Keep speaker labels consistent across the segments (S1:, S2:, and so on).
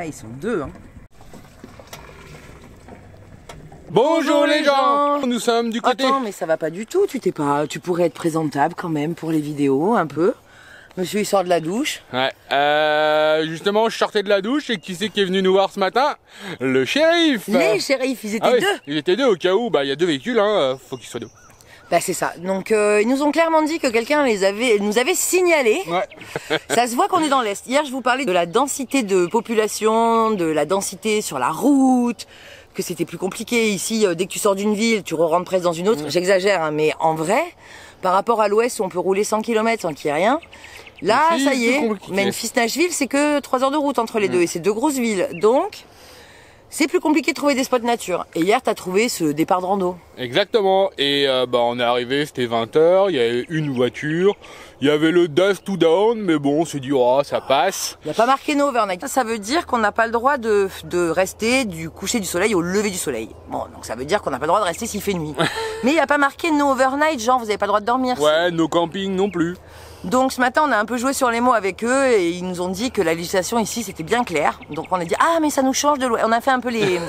S1: Ah, ils sont deux, hein.
S2: Bonjour les gens. Nous sommes du côté...
S1: Attends, mais ça va pas du tout, tu pourrais être présentable quand même pour les vidéos, un peu. Monsieur, il sort de la douche.
S2: Ouais, justement, je sortais de la douche et qui c'est qui est venu nous voir ce matin? Le shérif.
S1: Les shérifs, ils étaient deux.
S2: Ils étaient deux au cas où, il y a deux véhicules, hein, faut qu'ils soient deux.
S1: Bah c'est ça, donc ils nous ont clairement dit que quelqu'un nous avait signalé.
S2: Ouais.
S1: Ça se voit qu'on est dans l'Est. Hier, je vous parlais de la densité de population, de la densité sur la route, que c'était plus compliqué. Ici, dès que tu sors d'une ville, tu rentres presque dans une autre. J'exagère, hein, mais en vrai, par rapport à l'Ouest où on peut rouler 100 km sans qu'il y ait rien, là,
S2: Ici,
S1: ça y est,
S2: compliqué.
S1: Memphis-Nashville, c'est que 3 heures de route entre les deux, et c'est deux grosses villes. Donc, c'est plus compliqué de trouver des spots nature. Et hier, t'as trouvé ce départ de rando.
S2: Exactement, et on est arrivé, c'était 20h, il y avait une voiture, il y avait le dusk to down, mais bon, on s'est dit, oh, ça passe.
S1: Il n'y a pas marqué no overnight. Ça veut dire qu'on n'a pas le droit de rester du coucher du soleil au lever du soleil. Bon, donc ça veut dire qu'on n'a pas le droit de rester s'il fait nuit. Mais il n'y a pas marqué no overnight, genre vous n'avez pas le droit de dormir.
S2: Ouais, no camping non plus.
S1: Donc ce matin, on a un peu joué sur les mots avec eux et ils nous ont dit que la législation ici, c'était bien clair. Donc on a dit, ah mais ça nous change de l'Ouest. On a fait un peu les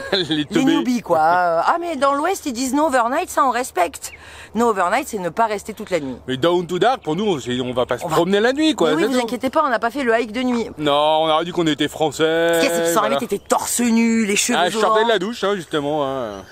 S1: newbies, quoi. Ah mais dans l'Ouest, ils disent no overnight, ça on respecte. No overnight, c'est ne pas rester toute la nuit.
S2: Mais down to dark, pour nous, on va pas se promener la nuit, quoi.
S1: Mais oui, vous inquiétez pas, on n'a pas fait le hike de nuit.
S2: Non, on a dit qu'on était français.
S1: Qu'est-ce que tu sens, t'étais torse nu, les cheveux
S2: je sortais de la douche, hein, justement. Hein.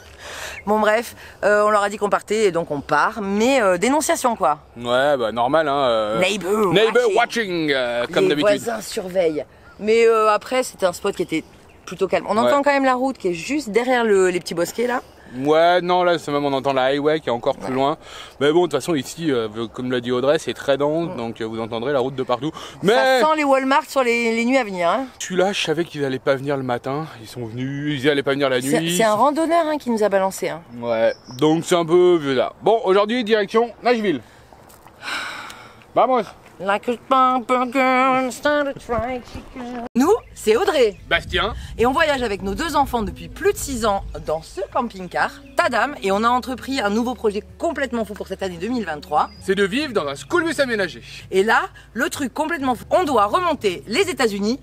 S1: Bon bref, on leur a dit qu'on partait et donc on part, mais dénonciation quoi.
S2: Ouais, normal hein.
S1: Neighbor
S2: watching, comme d'habitude.
S1: Les voisins surveillent. Mais après c'était un spot qui était plutôt calme. On entend quand même la route qui est juste derrière les petits bosquets là.
S2: Ouais, non, là, c'est même, on entend la highway qui est encore plus loin. Mais bon, de toute façon, ici, comme l'a dit Audrey, c'est très dense, donc vous entendrez la route de partout. Mais
S1: ça sent les Walmart sur les nuits à venir. Hein.
S2: Celui-là, je savais qu'ils allaient pas venir le matin. Ils sont venus, ils allaient pas venir la nuit.
S1: C'est un randonneur hein, qui nous a balancé. Hein.
S2: Ouais, donc c'est un peu vieux là. Bon, aujourd'hui, direction Nashville. Vamos.
S1: Like a bumper girl, start a fried chicken. Nous, c'est Audrey.
S2: Bastien.
S1: Et on voyage avec nos deux enfants depuis plus de 6 ans dans ce camping-car, Tadam, et on a entrepris un nouveau projet complètement fou pour cette année 2023.
S2: C'est de vivre dans un school bus aménagé.
S1: Et là, le truc complètement fou, on doit remonter les États-Unis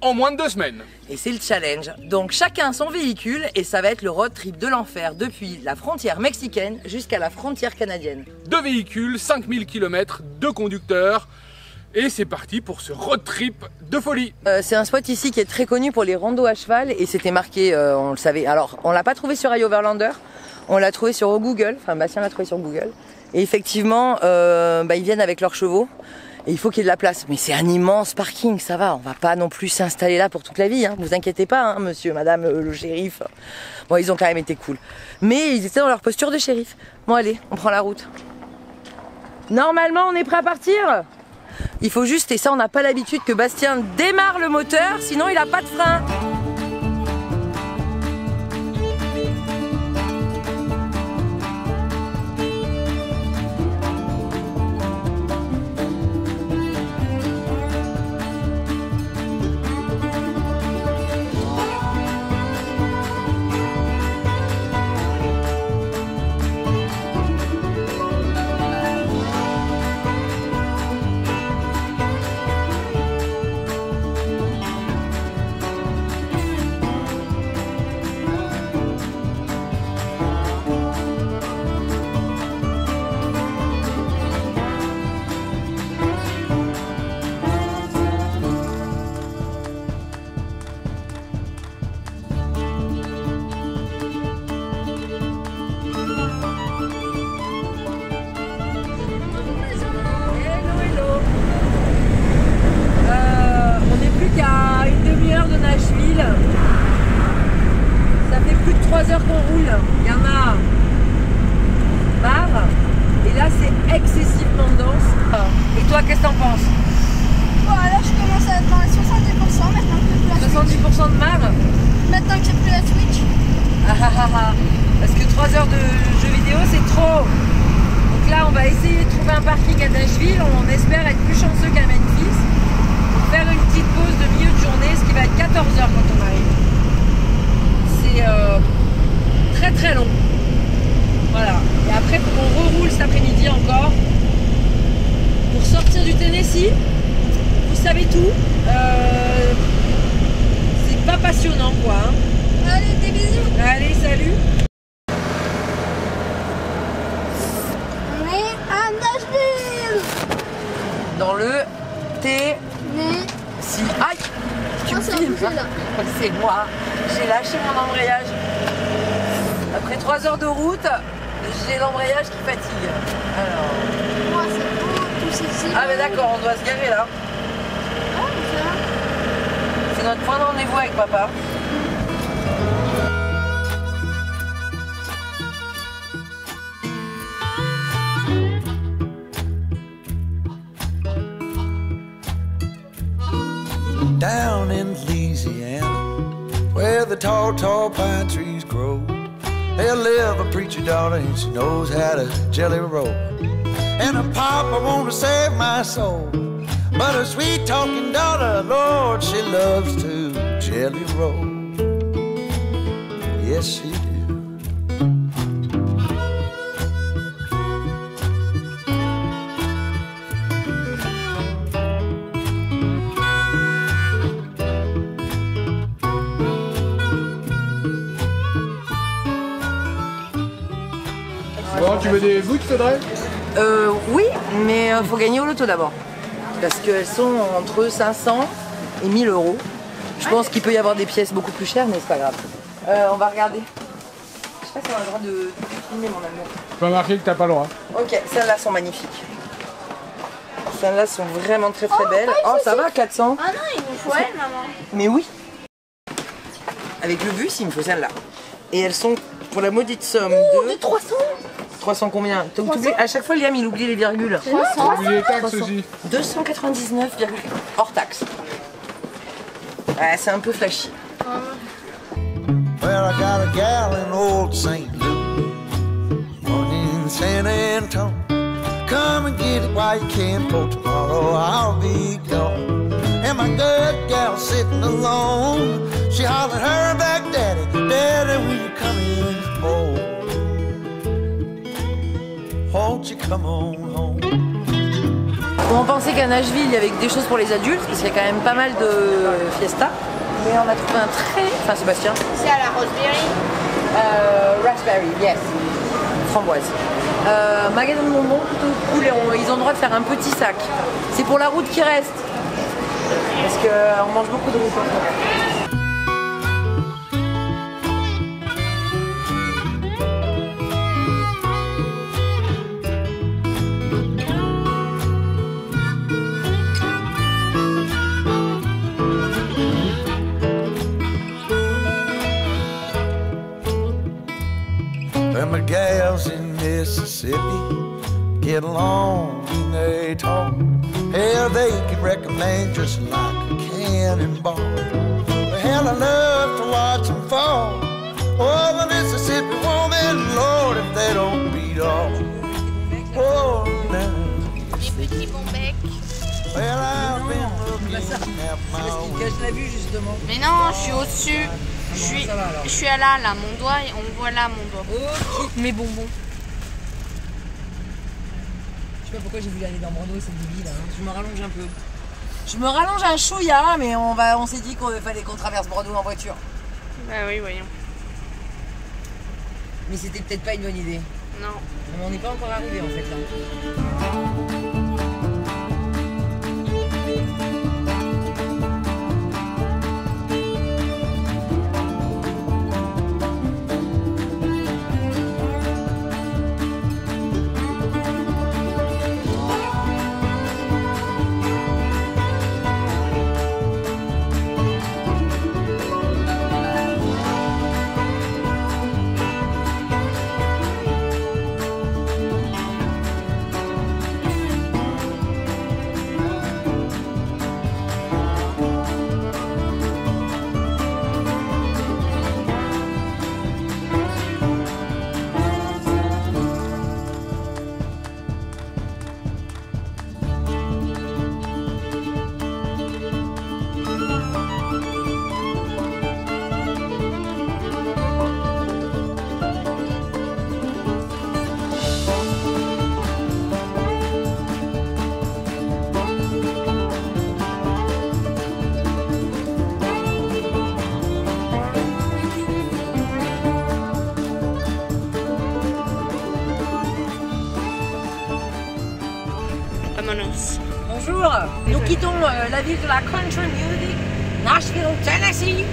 S2: en moins de 2 semaines.
S1: Et c'est le challenge. Donc chacun son véhicule et ça va être le road trip de l'enfer depuis la frontière mexicaine jusqu'à la frontière canadienne.
S2: 2 véhicules, 5000 km, 2 conducteurs. Et c'est parti pour ce road trip de folie.
S1: C'est un spot ici qui est très connu pour les randos à cheval et c'était marqué, on le savait. Alors on l'a pas trouvé sur iOverlander, on l'a trouvé sur Google, enfin Bastien l'a trouvé sur Google. Et effectivement, ils viennent avec leurs chevaux. Et il faut qu'il y ait de la place. Mais c'est un immense parking, ça va. On va pas non plus s'installer là pour toute la vie. Hein. Vous inquiétez pas, hein, monsieur, madame, le shérif. Bon, ils ont quand même été cool. Mais ils étaient dans leur posture de shérif. Bon, allez, on prend la route. Normalement, on est prêt à partir. Il faut juste, et ça, on n'a pas l'habitude que Bastien démarre le moteur, sinon il a pas de frein. Ça fait plus de 3 heures qu'on roule, il y en a marre, et là c'est excessivement dense. Et toi, qu'est-ce que t'en penses?
S3: Bon, alors je commence à être dans les 70%, maintenant que j'ai plus la Switch.
S1: 70% de marre?
S3: Maintenant que j'ai plus la Switch.
S1: Parce que 3 heures de jeux vidéo c'est trop. Donc là on va essayer de trouver un parking à Nashville, on espère être plus chanceux qu'à Memphis. Faire une petite pause de milieu de journée, ce qui va être 14 heures quand on arrive. C'est très très long. Voilà. Et après, il faut qu'on reroule cet après-midi encore pour sortir du Tennessee. Vous savez tout. C'est pas passionnant quoi. Hein.
S3: Allez, des bisous.
S1: Allez, salut.
S3: On est à Nashville.
S1: Dans le T.
S3: Mais
S1: Si. Aïe. Tu me
S3: c'est un
S1: filmes,
S3: peu
S1: hein.
S3: là.
S1: C'est moi. J'ai lâché mon embrayage. Après 3 heures de route, j'ai l'embrayage qui fatigue. Alors.
S3: Moi, c'est beau, tout ceci.
S1: Ah mais d'accord, on doit se garer là.
S3: Ah, ça va.
S1: C'est notre point de rendez-vous avec papa.
S4: Down in Louisiana, where the tall, tall pine trees grow, there live a preacher daughter and she knows how to jelly roll. And a papa wanna save my soul, but a sweet talking daughter, Lord, she loves to jelly roll. Yes, she do.
S2: Bon, tu veux des bouts, Audrey?
S1: Oui, mais faut gagner au loto d'abord. Parce qu'elles sont entre 500 et 1000 euros. Je pense qu'il peut y avoir des pièces beaucoup plus chères, mais c'est pas grave. On va regarder. Je sais pas si on a le droit de filmer, mon amour.
S2: Pas marqué que t'as pas le droit.
S1: Ok, celles-là sont magnifiques. Celles-là sont vraiment très très belles. Oh, ça va, 400.
S3: Ah non, il nous faut elle, maman.
S1: Mais oui. Avec le bus, il me faut celle-là. Et elles sont pour la maudite somme de
S3: 300.
S1: 300 combien? Donc t'oublies, à chaque fois Liam il oublie les virgules.
S3: 300.
S2: Oubliez les taxes aussi.
S1: 299, hors taxe. Ouais, c'est un peu flashy.
S4: Well, I got a gal in old St. Louis, one in San Antonio. Come and get it while you can, for tomorrow I'll be gone. And my good gal sitting alone, she hollered her back, Daddy, Daddy, will you come in home? Won't you come on home?
S1: On pensait qu'à Nashville il y avait des choses pour les adultes, parce qu'il y a quand même pas mal de fiesta. Mais on a trouvé un très... Enfin Sébastien.
S3: C'est à la Roseberry.
S1: Raspberry, yes. Framboise. Magasin de bonbons, plutôt cool, et ils ont le droit de faire un petit sac. C'est pour la route qui reste. Parce qu'on mange beaucoup de route.
S4: Them the gals in Mississippi get along and they talk. Hell, they can recommend just like a cannonball. But hell, I love to watch them fall. Oh, the Mississippi woman, Lord, if they don't beat off. Oh, now.
S3: Les petits bons becs.
S4: Well, I've been looking at my
S1: Parce qu'il
S4: own.
S1: cache la vue justement.
S5: Mais non, je suis au-dessus. Je suis à là, mon doigt, et on voit là mon doigt.
S1: Ok.
S5: Mes bonbons.
S1: Je sais pas pourquoi j'ai voulu aller dans Bordeaux, c'est débile. Hein. Je me rallonge un peu. Je me rallonge un chouïa, mais on s'est dit qu'il fallait qu'on traverse Bordeaux en voiture.
S5: Bah oui, voyons.
S1: Mais c'était peut-être pas une bonne idée.
S5: Non.
S1: Mais on n'est pas encore arrivé en fait là.
S5: Tennessee.
S1: Bonjour, nous quittons la ville de la country music, Nashville, Tennessee.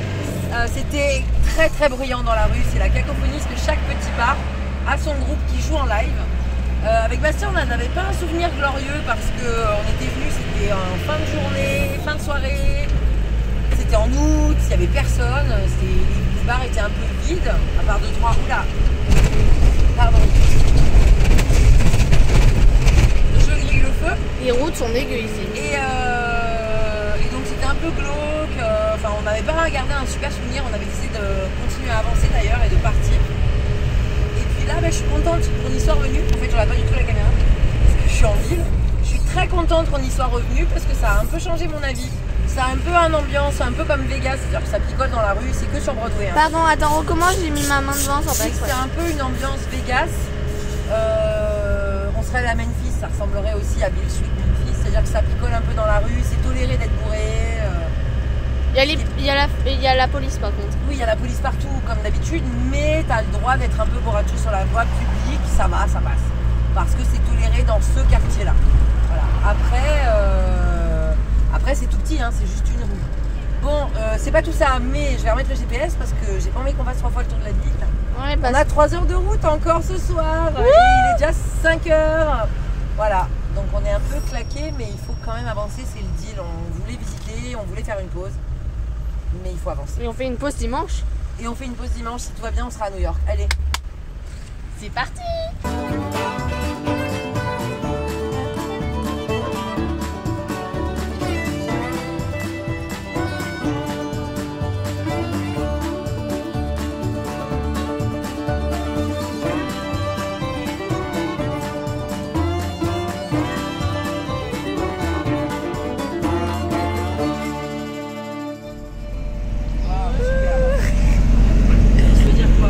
S1: C'était très très bruyant dans la rue, c'est la cacophonie parce que chaque petit bar a son groupe qui joue en live. Avec Bastien, on n'avait pas un souvenir glorieux parce qu'on était venus, c'était en fin de journée, fin de soirée, c'était en août, il n'y avait personne, les bars étaient un peu vides, à part 2-3 oula. Pardon. Je grille le feu.
S5: Les routes sont dégueu ici.
S1: Et donc c'était un peu glauque, enfin on n'avait pas gardé un super souvenir, on avait décidé de continuer à avancer d'ailleurs et de partir. Et puis là je suis contente qu'on y soit revenu, en fait je regarde pas du tout la caméra, parce que je suis en ville. Je suis très contente qu'on y soit revenu parce que ça a un peu changé mon avis. Ça a un peu une ambiance, un peu comme Vegas, c'est-à-dire que ça picole dans la rue, c'est que sur Broadway. Hein.
S5: Pardon, attends, recommence, j'ai mis ma main devant sans pas exprès.
S1: C'est un peu une ambiance Vegas. On serait à Memphis, ça ressemblerait aussi à Beale Street Memphis, c'est-à-dire que ça picole un peu dans la rue, c'est toléré d'être bourré.
S5: Il y a la police par contre.
S1: Oui, il y a la police partout comme d'habitude, mais tu as le droit d'être un peu bourracho sur la voie publique, ça va, ça passe. Parce que c'est toléré dans ce quartier-là. Voilà. Après c'est tout petit, hein, c'est juste une rue. Bon, c'est pas tout ça, mais je vais remettre le GPS parce que j'ai pas envie qu'on fasse 3 fois le tour de la ville.
S5: Ouais,
S1: on a 3 heures de route encore ce soir, et il est déjà 5 heures. Voilà, donc on est un peu claqué, mais il faut quand même avancer, c'est le deal. On voulait visiter, on voulait faire une pause, mais il faut avancer.
S5: Et on fait une pause dimanche.
S1: Et on fait une pause dimanche, si tout va bien, on sera à New York. Allez,
S5: c'est parti.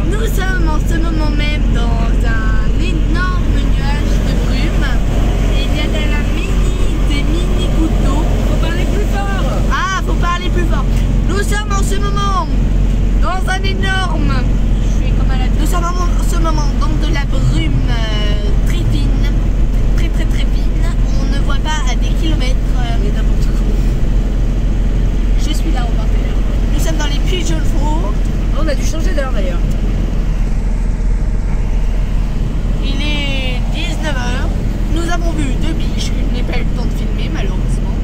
S5: Nous sommes en ce moment même dans un énorme nuage de brume. Et il y a des mini gouttes d'eau.
S1: faut parler plus fort.
S5: Ah, faut parler plus fort. Nous sommes en ce moment dans un énorme. Je suis comme à la. Nous sommes en ce moment dans de la brume très fine, très très très fine. On ne voit pas à des kilomètres. Mais n'importe quoi. Je suis là au reporter. Nous sommes dans les Pigeon Forge.
S1: On a dû changer d'heure d'ailleurs.
S5: Il est 19h. Nous avons vu 2 biches. Je n'ai pas eu le temps de filmer malheureusement.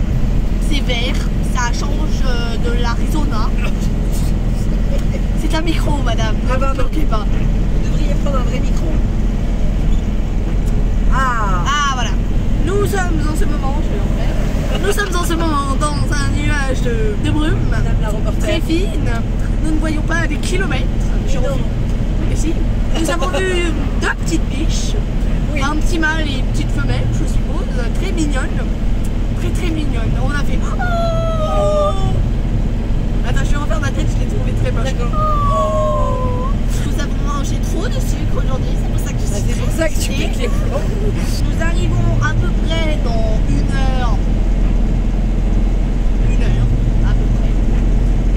S5: C'est vert. Ça change de l'Arizona. C'est un micro, madame. Ne vous bloquez pas.
S1: Vous devriez prendre un vrai micro.
S5: Ah, voilà. Nous sommes en ce moment, je vais en faire. Nous sommes en ce moment dans un nuage de brume.
S1: Madame la reporter.
S5: Très fine. Nous ne voyons pas à des kilomètres. Mais si. Nous avons vu 2 petites biches.
S1: Oui.
S5: Un petit mâle et une petite femelle, je suppose. Très mignonne. Très très mignonne. On a fait. Oh. Attends, je vais refaire ma tête, je l'ai trouvé très moche. Oh. Nous avons mangé trop de sucre aujourd'hui, c'est pour ça que je suis
S1: C'est pour ça que tu piques les plombs.
S5: Nous arrivons à peu près dans 1 heure. 1 heure, à peu près.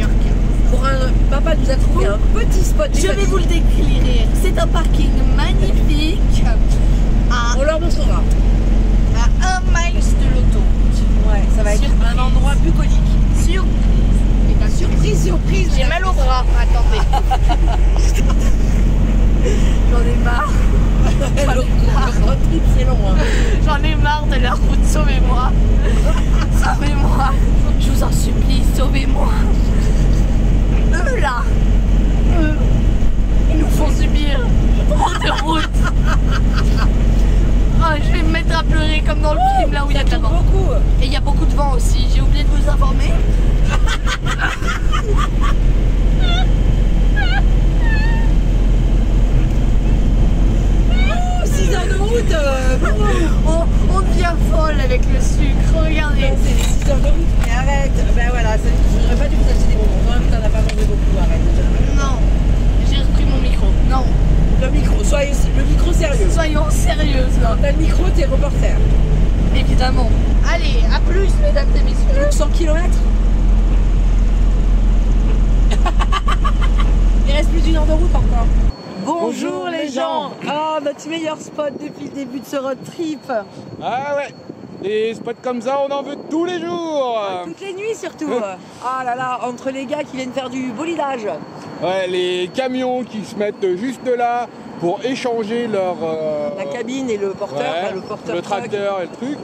S5: 1h15.
S1: Pour papa nous a trouvé un petit spot.
S5: Je vais vous le décrire. C'est un parking magnifique.
S1: On leur montrera.
S5: À 1 mile de l'autoroute.
S1: Ouais, ça va être un endroit bucolique.
S5: Surprise. Et bien surprise. J'ai mal au bras. Attendez. J'en ai marre.
S1: Le road trip c'est long. Hein.
S5: J'en ai marre de la route. Sauvez-moi. Sauvez-moi. Je vous en supplie, sauvez-moi. Eux là. Ils nous font subir trop de route. Oh, je vais me mettre à pleurer comme dans le film là où il y a de la vent.
S1: Beaucoup.
S5: Et il y a beaucoup de vent aussi, j'ai oublié de vous informer.
S1: 6 heures de route.
S5: On devient folle avec le sucre, regardez.
S1: C'est les 6 heures de route. Mais arrête. Ben voilà, j'aurais pas dû vous acheter des bonbons. Toi, t'en as pas mangé beaucoup, arrête.
S5: Non, j'ai repris mon micro. Non.
S1: Le micro, le micro sérieux.
S5: Soyons sérieuses là.
S1: T'as le micro, t'es reporter.
S5: Évidemment. Allez, à plus mesdames et messieurs.
S1: 100 km. Il reste plus d'1 heure de route encore. Bonjour les gens. Ah, notre meilleur spot depuis le début de ce road trip.
S2: Ah ouais. Des spots comme ça, on en veut tous les jours.
S1: Toutes les nuits surtout. Ah là là, entre les gars qui viennent faire du bolidage.
S2: Ouais, les camions qui se mettent juste là pour échanger leur...
S1: La cabine et le porteur,
S2: ouais,
S1: enfin, le porteur
S2: le
S1: truck.
S2: tracteur et le truc.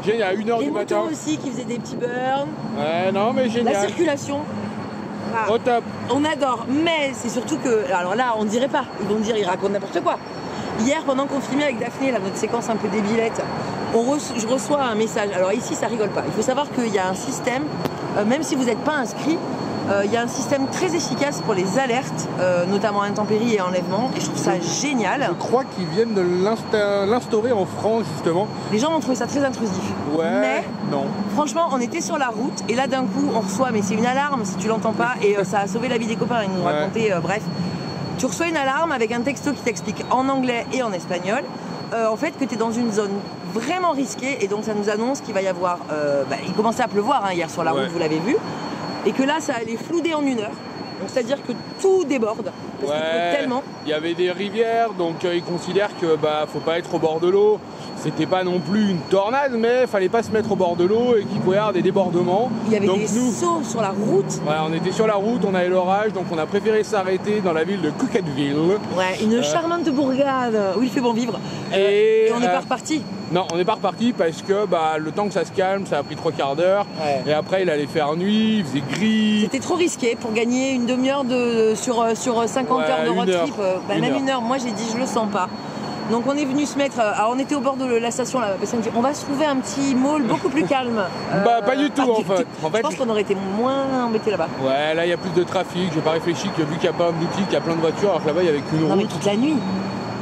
S2: Génial, à 1h
S1: Les
S2: du matin.
S1: motos aussi qui faisaient des petits burns.
S2: Ouais, non mais
S1: La
S2: génial.
S1: circulation. Ah,
S2: Au top.
S1: on adore, mais c'est surtout que... Alors là, on dirait pas. Ils vont dire, ils racontent n'importe quoi. Hier, pendant qu'on filmait avec Daphné, là, notre séquence un peu débilette, je reçois un message. Alors ici, ça rigole pas. Il faut savoir qu'il y a un système, même si vous n'êtes pas inscrit, il y a un système très efficace pour les alertes, notamment intempéries et enlèvements. Et je trouve ça génial.
S2: Je crois qu'ils viennent de l'instaurer en France justement.
S1: Les gens ont trouvé ça très intrusif.
S2: Ouais,
S1: Mais
S2: non.
S1: franchement, on était sur la route et là d'un coup, on reçoit, mais c'est une alarme si tu l'entends pas, et ça a sauvé la vie des copains. Ils nous
S2: Ouais.
S1: racontaient, bref. Tu reçois une alarme avec un texto qui t'explique en anglais et en espagnol, en fait, que tu es dans une zone vraiment risquée, et donc ça nous annonce qu'il va y avoir. Il commençait à pleuvoir hier sur la route,
S2: Ouais.
S1: vous l'avez vu, et que là, ça allait flouder en 1 heure. Donc c'est-à-dire que tout déborde, parce qu'il pleut tellement.
S2: Il y avait des rivières, donc ils considèrent que faut pas être au bord de l'eau. C'était pas non plus une tornade, mais fallait pas se mettre au bord de l'eau et qu'il pouvait y avoir des débordements.
S1: Il y avait
S2: donc
S1: des sauts sur la route.
S2: Ouais, on était sur la route, on avait l'orage, donc on a préféré s'arrêter dans la ville de Cucatville.
S1: Ouais, une charmante bourgade où il fait bon vivre. Et on n'est pas reparti.
S2: Non, on n'est pas reparti parce que le temps que ça se calme, ça a pris 3/4 d'heure.
S1: Ouais.
S2: Et après, il allait faire nuit, il faisait gris.
S1: C'était trop risqué pour gagner une demi-heure sur 50
S2: Ouais,
S1: heures de road
S2: 1 heure.
S1: trip. Même 1 heure, moi j'ai dit je le sens pas. Donc on est venu se mettre. Alors on était au bord de la station là, parce qu'on dit on va se trouver un petit mall beaucoup plus calme.
S2: Pas du tout, en fait.
S1: Je pense qu'on aurait été moins embêtés là-bas.
S2: Ouais, là il y a plus de trafic, j'ai pas réfléchi que vu qu'il n'y a pas de boutique, il y a plein de voitures, alors que là-bas il y avait qu'une
S1: Non mais
S2: route
S1: toute la nuit.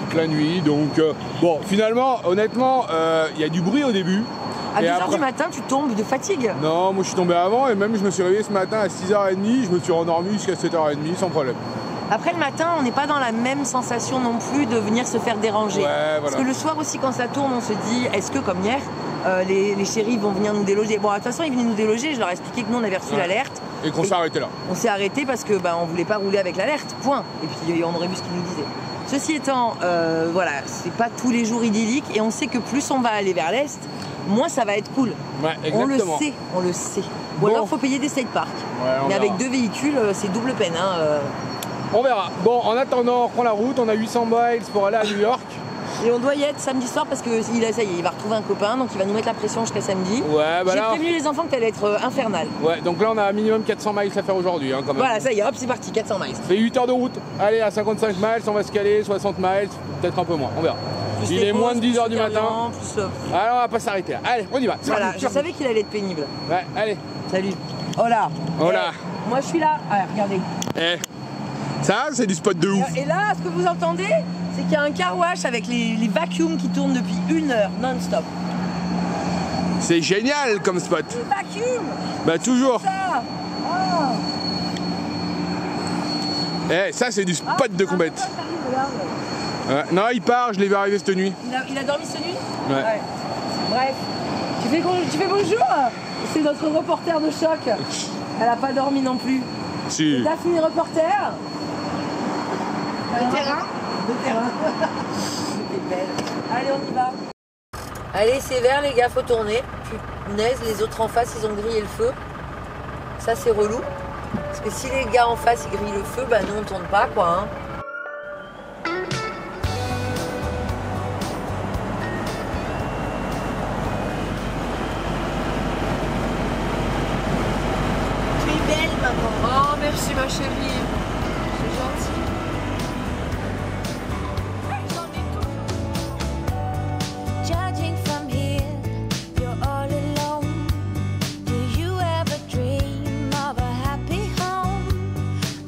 S2: toute la nuit. Donc bon, finalement, honnêtement, il y a du bruit au début.
S1: À
S2: Et
S1: 2h
S2: après-
S1: du matin, tu tombes de fatigue.
S2: Non, moi je suis tombé avant et même je me suis réveillé ce matin à 6h30, je me suis rendormi jusqu'à 7h30 sans problème.
S1: Après le matin, on n'est pas dans la même sensation non plus de venir se faire déranger.
S2: Ouais, voilà.
S1: Parce que le soir aussi, quand ça tourne, on se dit est-ce que comme hier, les chéris vont venir nous déloger. Bon, de toute façon, ils venaient nous déloger. Je leur ai expliqué que nous on avait reçu
S2: Ouais.
S1: l'alerte.
S2: Et qu'on s'est arrêté là.
S1: On s'est arrêté parce que on voulait pas rouler avec l'alerte, point. Et puis on aurait vu ce qu'ils nous disaient. Ceci étant, voilà, c'est pas tous les jours idyllique et on sait que plus on va aller vers l'est, moins ça va être cool.
S2: Ouais,
S1: On le
S2: exactement.
S1: sait, on le sait. Ou
S2: Bon.
S1: alors faut payer des skateparks.
S2: Ouais, on
S1: Mais avec
S2: verra.
S1: 2 véhicules, c'est double peine.
S2: On verra. Bon, en attendant, on reprend la route, on a 800 miles pour aller à New York.
S1: Et on doit y être samedi soir parce que ça y est, il va retrouver un copain, donc il va nous mettre la pression jusqu'à samedi.
S2: Ouais,
S1: J'ai
S2: là.
S1: prévenu les enfants que t'allais être infernal.
S2: Ouais, donc là on a un minimum 400 miles à faire aujourd'hui, quand même.
S1: Voilà, ça y est, hop, c'est parti, 400 miles.
S2: Ça fait 8 heures de route. Allez, à 55 miles, on va se caler, 60 miles, peut-être un peu moins, on verra.
S1: Plus
S2: Il
S1: les
S2: est moins de
S1: pauses,
S2: 10 heures
S1: plus
S2: du
S1: les
S2: matin.
S1: gardiens, plus,
S2: Alors on va pas s'arrêter là. Allez, on y va. C'est
S1: voilà,
S2: parti,
S1: je savais qu'il allait être pénible.
S2: Ouais, allez.
S1: Salut. Oh là.
S2: Oh là.
S1: Eh, moi je suis là. Ah, regardez.
S2: Ça, c'est du spot de ouf.
S1: Et là, ce que vous entendez, c'est qu'il y a un car wash avec les vacuums qui tournent depuis 1 heure non-stop.
S2: C'est génial comme spot.
S1: Les vacuums.
S2: Bah toujours.
S1: Ça. Oh.
S2: Ça c'est du spot de comète.
S1: Ah, ça arrive, regarde.
S2: Non, il part, je l'ai vu arriver cette nuit.
S1: Il a dormi cette nuit.
S2: Ouais.
S1: Bref. Tu fais bonjour. C'est notre reporter de choc. Elle a pas dormi non plus.
S2: Si.
S1: Daphné reporter.
S5: Le terrain.
S1: De terrain. T'es belle. Allez, on y va. Allez, c'est vert, les gars, faut tourner. Punaise, les autres en face, ils ont grillé le feu. Ça, c'est relou. Parce que si les gars en face, ils grillent le feu, nous, on tourne pas, quoi.
S5: Tu es belle, maman.
S1: Oh, merci, ma chérie. C'est gentil.
S6: Judging from here, you're all alone. Do you ever dream of a happy home?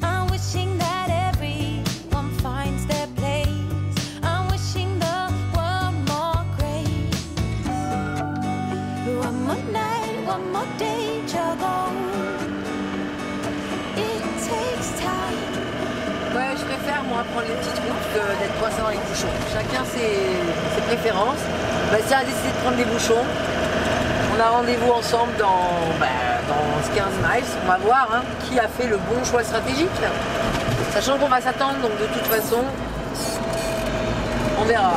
S6: I'm wishing that everyone finds their place. I'm wishing the world more grace. One more night, one more day to go. It takes time.
S1: Ouais, je préfère, moi, prendre les petites routes que d'être coincé dans les bouchons. Chacun ses préférences. Bastien a décidé de prendre des bouchons. On a rendez-vous ensemble dans 15 miles. On va voir qui a fait le bon choix stratégique. Sachant qu'on va s'attendre, donc de toute façon, on verra.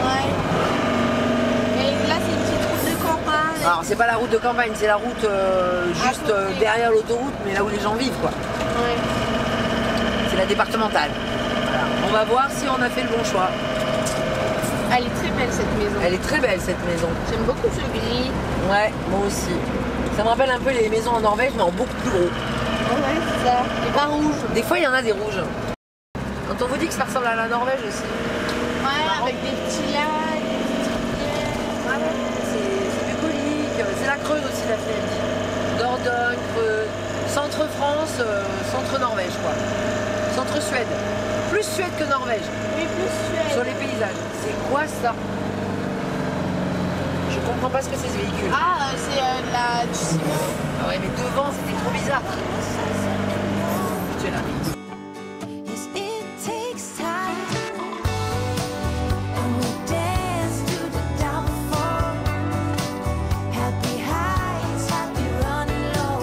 S5: Ouais. Et là, c'est une petite route de campagne.
S1: Alors c'est pas la route de campagne, c'est la route juste derrière l'autoroute, mais là où les gens vivent quoi.
S5: Ouais.
S1: C'est la départementale. Voilà. On va voir si on a fait le bon choix.
S5: Elle est très belle cette maison.
S1: Elle est très belle cette maison.
S5: J'aime beaucoup ce gris.
S1: Ouais, moi aussi. Ça me rappelle un peu les maisons en Norvège, mais en beaucoup plus gros.
S5: Ouais, c'est ça. Et pas rouge.
S1: Des fois, il y en a des rouges. Quand on vous dit que ça ressemble à la Norvège aussi.
S5: Ouais, avec des petits lacs, des petites rivières.
S1: Ah ouais, c'est bucolique. C'est la Creuse aussi, la Fnac. Dordogne, Creuse, centre France, centre Norvège, quoi. Centre Suède. Plus Suède que Norvège.
S5: Oui, plus Suède.
S1: Sur les paysages. C'est quoi ça? Je comprends pas ce que c'est ce véhicule.
S5: Ah, c'est du ciment.
S1: Ah ouais, mais devant, c'était trop bizarre. Tu es là.
S6: Yes, it takes time, and we dance to the downfall. Happy highs, happy running low.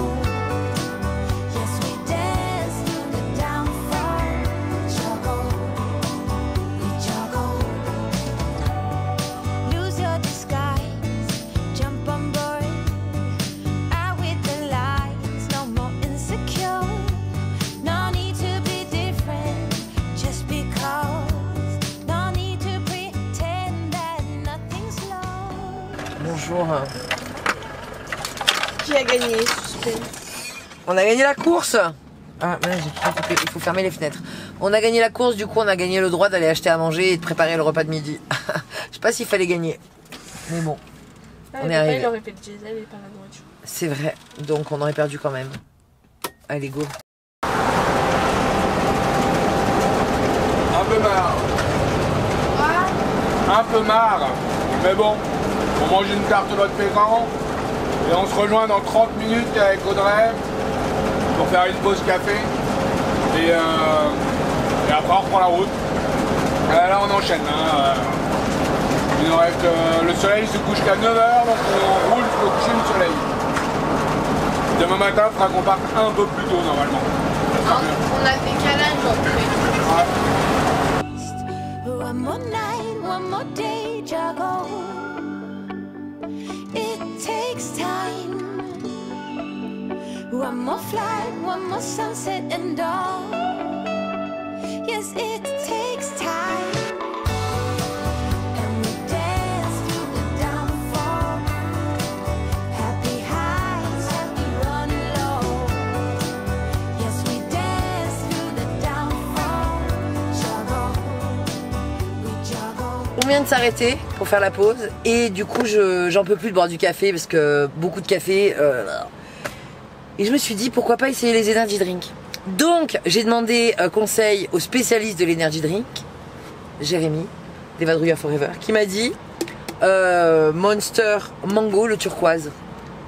S6: Yes, we dance to the downfall. Juggle, we juggle. Lose your disguise, jump on board. Out with the lights, no more insecure. No need to be different just because. No need to pretend that nothing's lost.
S1: Bonjour.
S5: Qui a gagné? Suspense.
S1: On a gagné la course. Ah, mais j'ai pas coupé. Il faut fermer les fenêtres. On a gagné la course, du coup, on a gagné le droit d'aller acheter à manger et de préparer le repas de midi. Je sais pas s'il fallait gagner. Mais bon, on est arrivé.
S5: Il aurait fait le diesel et pas la nourriture.
S1: C'est vrai. Donc, on aurait perdu quand même. Allez, go.
S2: Un peu marre. Un peu marre. Mais bon, on mange une tarte noix de pécan et on se rejoint dans 30 minutes avec Audrey pour faire une pause café. Et après on reprend la route. Là on enchaîne. Hein. Il nous reste, le soleil se couche qu'à 9h, donc on roule jusqu'au coucher du soleil. Demain matin, il faudra qu'on parte un peu plus tôt normalement.
S5: On a le décalage après.
S2: Ouais.
S6: One more night, one more day, juggle. It takes time. One more flight, one more sunset and dawn. Yes, it takes time. And we dance through the downfall. Happy highs, happy running low. Yes, we dance through the downfall. Juggle, we juggle.
S1: On vient de s'arrêter pour faire la pause. Et du coup, j'en peux plus de boire du café parce que beaucoup de café. Et je me suis dit, pourquoi pas essayer les energy drinks. Donc, j'ai demandé conseil au spécialiste de l'energy drink, Jérémy, des Vadrouilleurs Forever, qui m'a dit Monster Mango, le turquoise,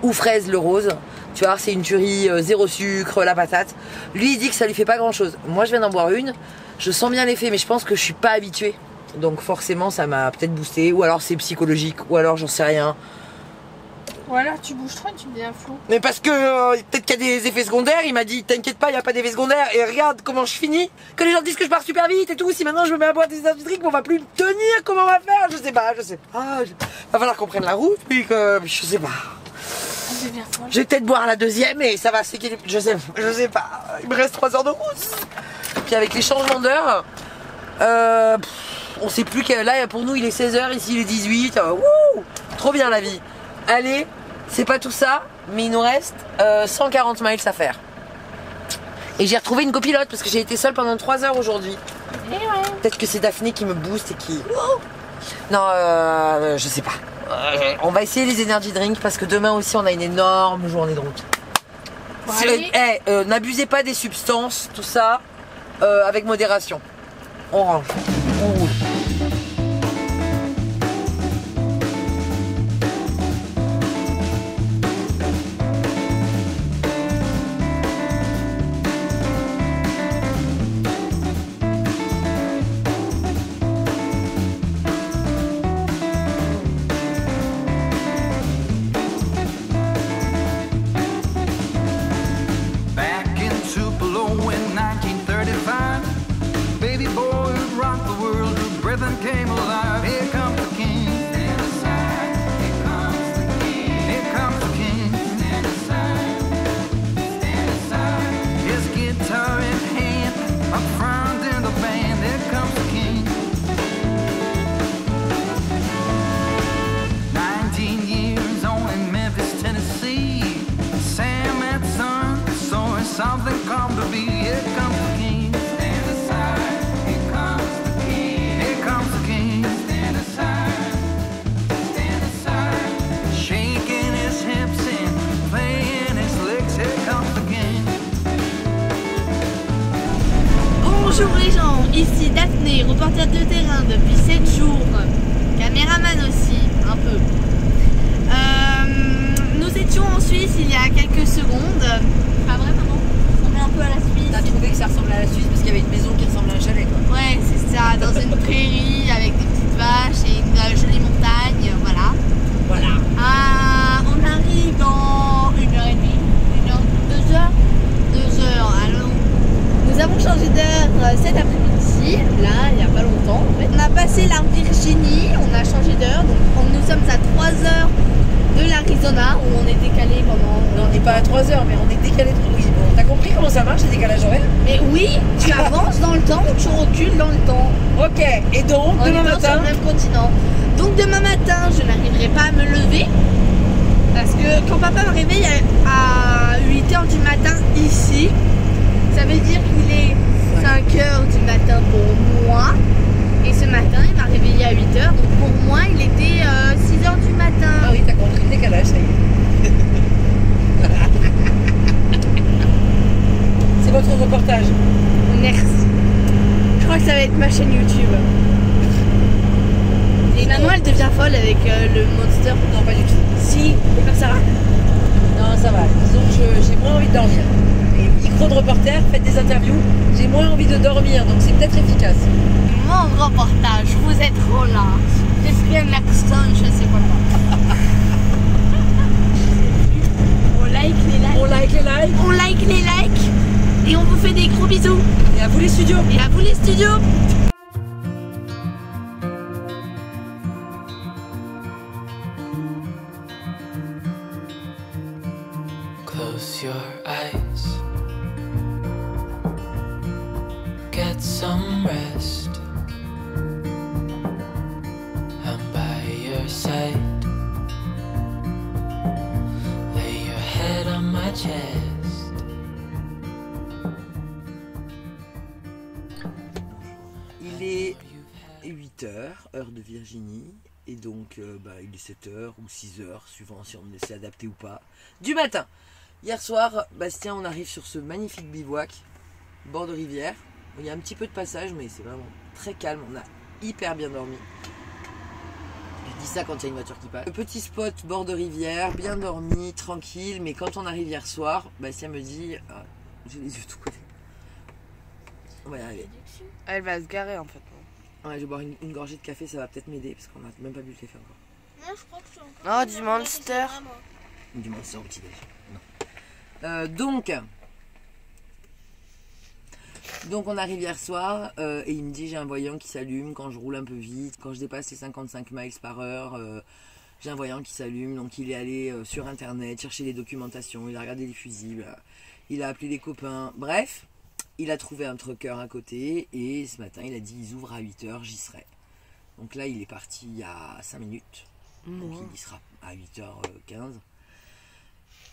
S1: ou fraise, le rose. Tu vois, c'est une tuerie, zéro sucre, la patate. Lui, il dit que ça lui fait pas grand chose. Moi, je viens d'en boire une. Je sens bien l'effet, mais je pense que je suis pas habituée. Donc, forcément, ça m'a peut-être boosté. Ou alors, c'est psychologique. Ou alors, j'en sais rien.
S5: Ou alors tu bouges trop et tu deviens flou.
S1: Mais parce que peut-être qu'il y a des effets secondaires, il m'a dit t'inquiète pas, il n'y a pas d'effets secondaires et regarde comment je finis. Que les gens disent que je pars super vite et tout, si maintenant je me mets à boire des energy drinks, on va plus me tenir, comment on va faire? Je sais pas. Va falloir qu'on prenne la route, puis que je sais pas.
S5: On devient folle.
S1: Je vais peut-être boire la deuxième et ça va s'équilibrer, je sais pas. Il me reste 3 heures de route. Puis avec les changements d'heure, on sait plus que là pour nous il est 16h, ici il est 18. Wouh, trop bien la vie. Allez, c'est pas tout ça, mais il nous reste 140 miles à faire. Et j'ai retrouvé une copilote parce que j'ai été seule pendant 3 heures aujourd'hui.
S5: Et ouais.
S1: Peut-être que c'est Daphné qui me booste et qui... Non, je sais pas. On va essayer les energy drinks parce que demain aussi on a une énorme journée de route.
S5: Bon, allez.
S1: N'abusez pas des substances, tout ça, avec modération. On range, on roule.
S4: Back in Tupelo in 1935, baby boy would rock the
S5: Bonjour les gens, ici Daphné, reporter de terrain depuis 7 jours, caméraman aussi, un peu. Nous étions en Suisse il y a quelques secondes. Pas vrai maman? Ça ressemblait un peu à la Suisse.
S1: T'as trouvé que ça ressemblait à la Suisse parce qu'il y avait une maison qui ressemblait à un chalet quoi.
S5: Ouais, c'est ça, dans une prairie avec des petites vaches et une jolie montagne, voilà.
S1: Voilà.
S5: On arrive dans 1h30, 2 heures. Alors, nous avons changé d'heure cet après-midi, là, il n'y a pas longtemps. En fait. On a passé la Virginie, on a changé d'heure, donc nous sommes à 3 heures de l'Arizona où on est décalé pendant.
S1: Non, on n'est pas à 3 heures, mais on est décalé de oui. Bon, t'as compris comment ça marche les décalages horaires?
S5: Mais oui, tu avances dans le temps ou tu recules dans le temps.
S1: Ok, et donc
S5: On
S1: demain
S5: est sur
S1: matin
S5: le même continent. Donc demain matin, je n'arriverai pas à me lever. Parce que quand papa me réveille à 8h du matin ici, ça veut dire qu'il est 5h du matin pour moi. Et ce matin, il m'a réveillé à 8h. Donc pour moi, il était 6h du matin.
S1: Ah oui, t'as compris le décalage, ça y est. C'est votre reportage.
S5: Merci. Je crois que ça va être ma chaîne YouTube. Et maman, elle devient folle avec le monster.
S1: Non, pas du tout.
S5: Si, et pas Sarah.
S1: Non, ça va. Disons que j'ai moins envie de dormir. Et micro de reporter, faites des interviews, j'ai moins envie de dormir, donc c'est peut-être efficace.
S5: Mon reportage, vous êtes trop là. J'ai pris un accent, je sais pas quoi. On like les likes.
S1: On like les likes.
S5: On like les likes. Et on vous fait des gros bisous.
S1: Et à vous les studios.
S5: Et à vous les studios.
S7: Close your eyes. Get some rest. I'm by your side. Lay your head on my chest.
S1: Il est 8h, heure de Virginie. Et donc, il est 7h ou 6h, suivant si on me laissait adapter ou pas, du matin. Hier soir, Bastien, on arrive sur ce magnifique bivouac, bord de rivière. Il y a un petit peu de passage, mais c'est vraiment très calme. On a hyper bien dormi. Je dis ça quand il y a une voiture qui passe. Le petit spot, bord de rivière, bien dormi, tranquille. Mais quand on arrive hier soir, Bastien me dit, j'ai les yeux tout collés. On va y arriver.
S5: Elle va se garer en fait.
S1: Ouais, je vais boire une gorgée de café, ça va peut-être m'aider parce qu'on n'a même pas bu le café encore.
S3: Moi, je crois que je suis encore.
S5: Oh, du Monster.
S1: Du Monster au petit déj. Non. Donc on arrive hier soir et il me dit j'ai un voyant qui s'allume quand je roule un peu vite, quand je dépasse les 55 miles par heure, j'ai un voyant qui s'allume. Donc il est allé sur internet chercher les documentations, il a regardé les fusibles, il a appelé les copains, bref. Il a trouvé un trucker à côté et ce matin il a dit ils ouvrent à 8h, j'y serai. Donc là il est parti il y a 5 minutes. Donc il y sera à 8h15.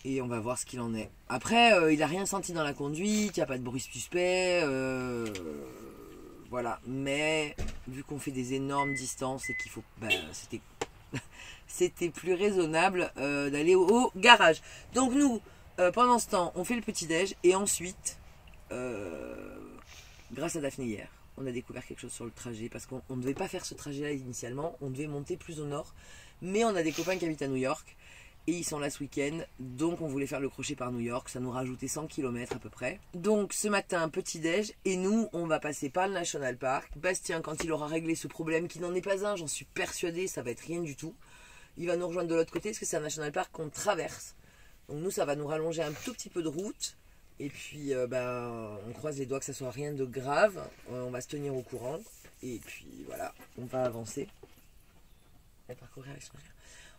S1: Et on va voir ce qu'il en est. Après il n'a rien senti dans la conduite, il n'y a pas de bruit suspect. Voilà. Mais vu qu'on fait des énormes distances et qu'il faut... c'était plus raisonnable d'aller au garage. Donc nous, pendant ce temps, on fait le petit-déj et ensuite... grâce à Daphné hier, on a découvert quelque chose sur le trajet parce qu'on ne devait pas faire ce trajet-là initialement, on devait monter plus au nord, mais on a des copains qui habitent à New York et ils sont là ce week-end, donc on voulait faire le crochet par New York, ça nous rajoutait 100 km à peu près. Donc ce matin, petit déj, et nous on va passer par le National Park. Bastien, quand il aura réglé ce problème, qui n'en est pas un, j'en suis persuadée, ça va être rien du tout, il va nous rejoindre de l'autre côté parce que c'est un National Park qu'on traverse. Donc nous ça va nous rallonger un tout petit peu de route. Et puis, on croise les doigts que ça soit rien de grave. On va se tenir au courant. Et puis, voilà, on va avancer. Elle parcourir avec son chien.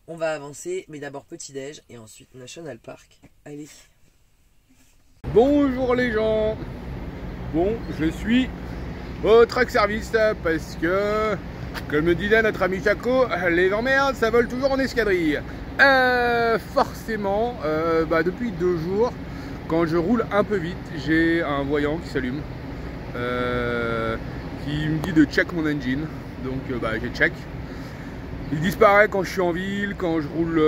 S1: On va avancer, mais d'abord petit-déj et ensuite National Park. Allez.
S2: Bonjour les gens. Bon, je suis au truck service parce que, comme me disait notre ami Chaco, les emmerdes, ça vole toujours en escadrille. Forcément, depuis 2 jours, quand je roule un peu vite, j'ai un voyant qui s'allume, qui me dit de check mon engine. Donc j'ai check. Il disparaît quand je suis en ville, quand je roule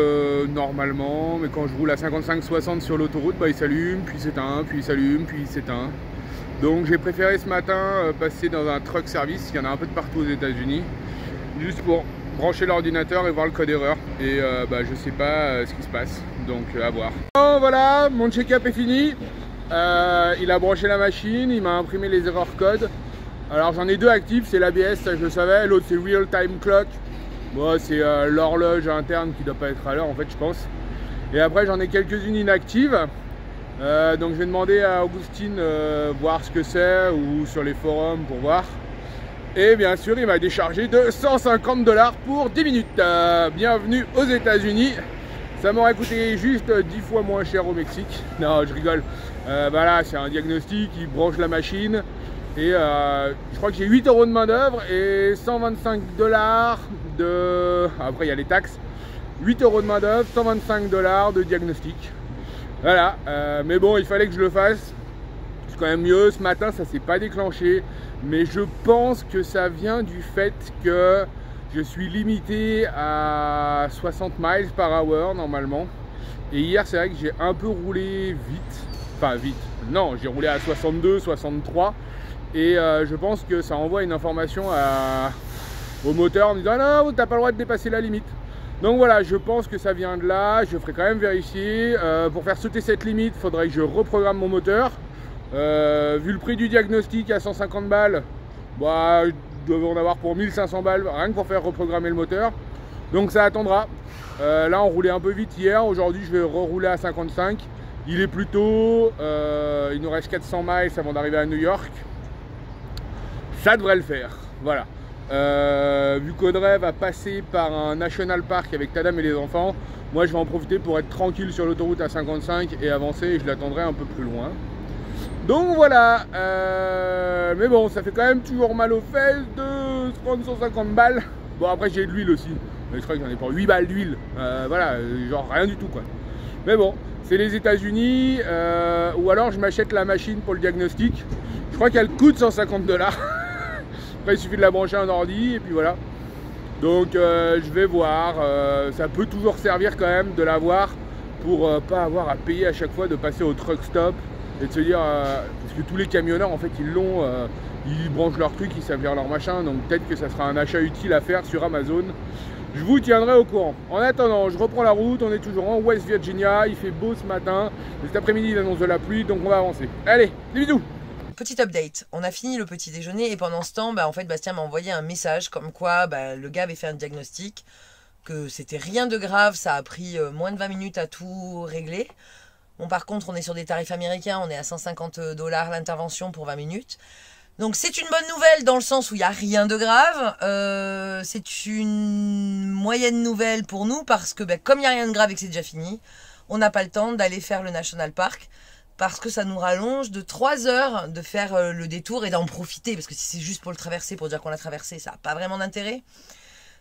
S2: normalement, mais quand je roule à 55-60 sur l'autoroute, il s'allume, puis s'éteint, puis il s'allume, puis il s'éteint. Donc j'ai préféré ce matin passer dans un truck service, il y en a un peu de partout aux États-Unis, juste pour brancher l'ordinateur et voir le code erreur. Et je sais pas ce qui se passe, donc à voir. Bon, voilà, mon check-up est fini. Il a branché la machine, il m'a imprimé les erreurs code. Alors j'en ai deux actifs, c'est l'ABS, ça je le savais, l'autre c'est Real Time Clock. Bon, c'est l'horloge interne qui doit pas être à l'heure en fait je pense. Et après j'en ai quelques-unes inactives. Donc je vais demander à Augustine voir ce que c'est ou sur les forums pour voir. Et bien sûr il m'a déchargé de 150 $ pour 10 minutes. Bienvenue aux États-Unis. Ça m'aurait coûté juste 10 fois moins cher au Mexique. Non je rigole. Voilà, c'est un diagnostic, il branche la machine. Et je crois que j'ai 8 € de main d'œuvre et 125 $ de... Après il y a les taxes. 8 € de main d'œuvre, 125 $ de diagnostic. Voilà, mais bon, il fallait que je le fasse. C'est quand même mieux. Ce matin, ça s'est pas déclenché. Mais je pense que ça vient du fait que je suis limité à 60 miles par hour normalement. Et hier, c'est vrai que j'ai un peu roulé vite. Enfin, vite. Non, j'ai roulé à 62, 63. Et je pense que ça envoie une information au moteur en me disant non, t'as pas le droit de dépasser la limite. Donc voilà, je pense que ça vient de là. Je ferai quand même vérifier. Pour faire sauter cette limite, il faudrait que je reprogramme mon moteur. Vu le prix du diagnostic à 150 balles, bah, je devais en avoir pour 1500 balles rien que pour faire reprogrammer le moteur. Donc ça attendra. Là, on roulait un peu vite hier. Aujourd'hui, je vais rerouler à 55. Il est plus tôt. Il nous reste 400 miles avant d'arriver à New York. Ça devrait le faire, voilà. Vu qu'Audrey va passer par un national park avec ta dame et les enfants, moi je vais en profiter pour être tranquille sur l'autoroute à 55 et avancer et je l'attendrai un peu plus loin. Donc voilà, mais bon, ça fait quand même toujours mal aux fesses de se prendre 150 balles. Bon après j'ai de l'huile aussi, mais je crois que j'en ai pour 8 balles d'huile, voilà, genre rien du tout quoi. Mais bon, c'est les États-Unis, ou alors je m'achète la machine pour le diagnostic. Je crois qu'elle coûte 150 $. Après il suffit de la brancher à un ordi et puis voilà. Donc je vais voir, ça peut toujours servir quand même de l'avoir pour pas avoir à payer à chaque fois de passer au truck stop et de se dire, parce que tous les camionneurs en fait ils l'ont, ils branchent leur truc, ils savent faire leur machin, donc peut-être que ça sera un achat utile à faire sur Amazon. Je vous tiendrai au courant. En attendant, je reprends la route, on est toujours en West Virginia, il fait beau ce matin, cet après-midi il annonce de la pluie, donc on va avancer. Allez, des bisous.
S1: Petit update, on a fini le petit déjeuner et pendant ce temps, en fait, Bastien m'a envoyé un message comme quoi le gars avait fait un diagnostic, que c'était rien de grave, ça a pris moins de 20 minutes à tout régler. Bon, par contre, on est sur des tarifs américains, on est à 150 $ l'intervention pour 20 minutes. Donc c'est une bonne nouvelle dans le sens où il n'y a rien de grave. C'est une moyenne nouvelle pour nous parce que comme il n'y a rien de grave et que c'est déjà fini, on n'a pas le temps d'aller faire le National Park. Parce que ça nous rallonge de 3 heures de faire le détour et d'en profiter. Parce que si c'est juste pour le traverser, pour dire qu'on l'a traversé, ça n'a pas vraiment d'intérêt.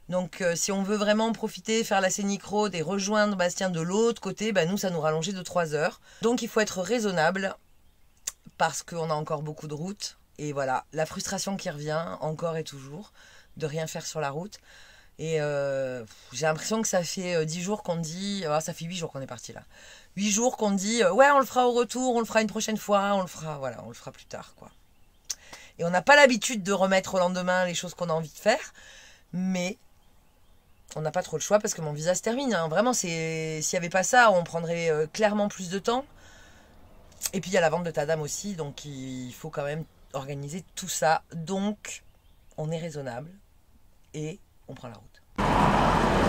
S1: Donc si on veut vraiment en profiter, faire la Scenic Road et rejoindre Bastien de l'autre côté, nous ça nous rallongeait de 3 heures. Donc il faut être raisonnable parce qu'on a encore beaucoup de routes. Et voilà, la frustration qui revient encore et toujours de rien faire sur la route. Et j'ai l'impression que ça fait 10 jours qu'on dit... ça fait 8 jours qu'on est parti là. 8 jours qu'on dit ouais on le fera au retour, on le fera une prochaine fois, on le fera plus tard quoi. Et on n'a pas l'habitude de remettre au lendemain les choses qu'on a envie de faire, mais on n'a pas trop le choix parce que mon visa se termine. Hein. Vraiment, s'il n'y avait pas ça, on prendrait clairement plus de temps. Et puis il y a la vente de ta dame aussi, donc il faut quand même organiser tout ça. Donc on est raisonnable et on prend la route.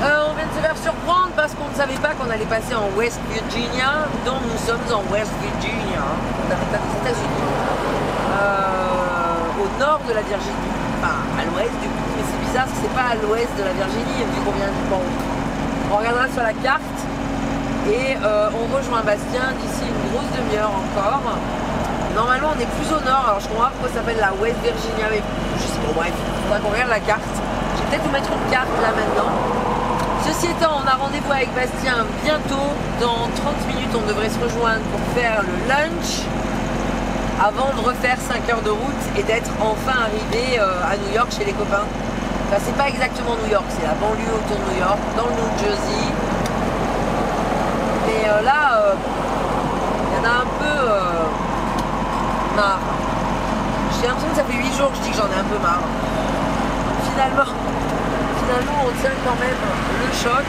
S1: On vient de se faire surprendre parce qu'on ne savait pas qu'on allait passer en West Virginia, donc nous sommes en West Virginia, on habite aux États-Unis, au nord de la Virginie, enfin à l'ouest du coup, mais c'est bizarre parce que c'est pas à l'ouest de la Virginie, vu qu'on vient du bon. On regardera sur la carte et on rejoint Bastien d'ici une grosse demi-heure encore. Normalement on est plus au nord, alors je comprends pas pourquoi ça s'appelle la West Virginia, mais je sais pas, bref, il faudra qu'on regarde la carte. Je vais peut-être vous mettre une carte là maintenant. Ceci étant, on a rendez-vous avec Bastien bientôt. Dans 30 minutes, on devrait se rejoindre pour faire le lunch avant de refaire 5 heures de route et d'être enfin arrivé à New York chez les copains. Enfin, c'est pas exactement New York, c'est la banlieue autour de New York, dans le New Jersey. Mais là, il y en a un peu marre. J'ai l'impression que ça fait 8 jours que je dis que j'en ai un peu marre. Finalement, on tient quand même le choc.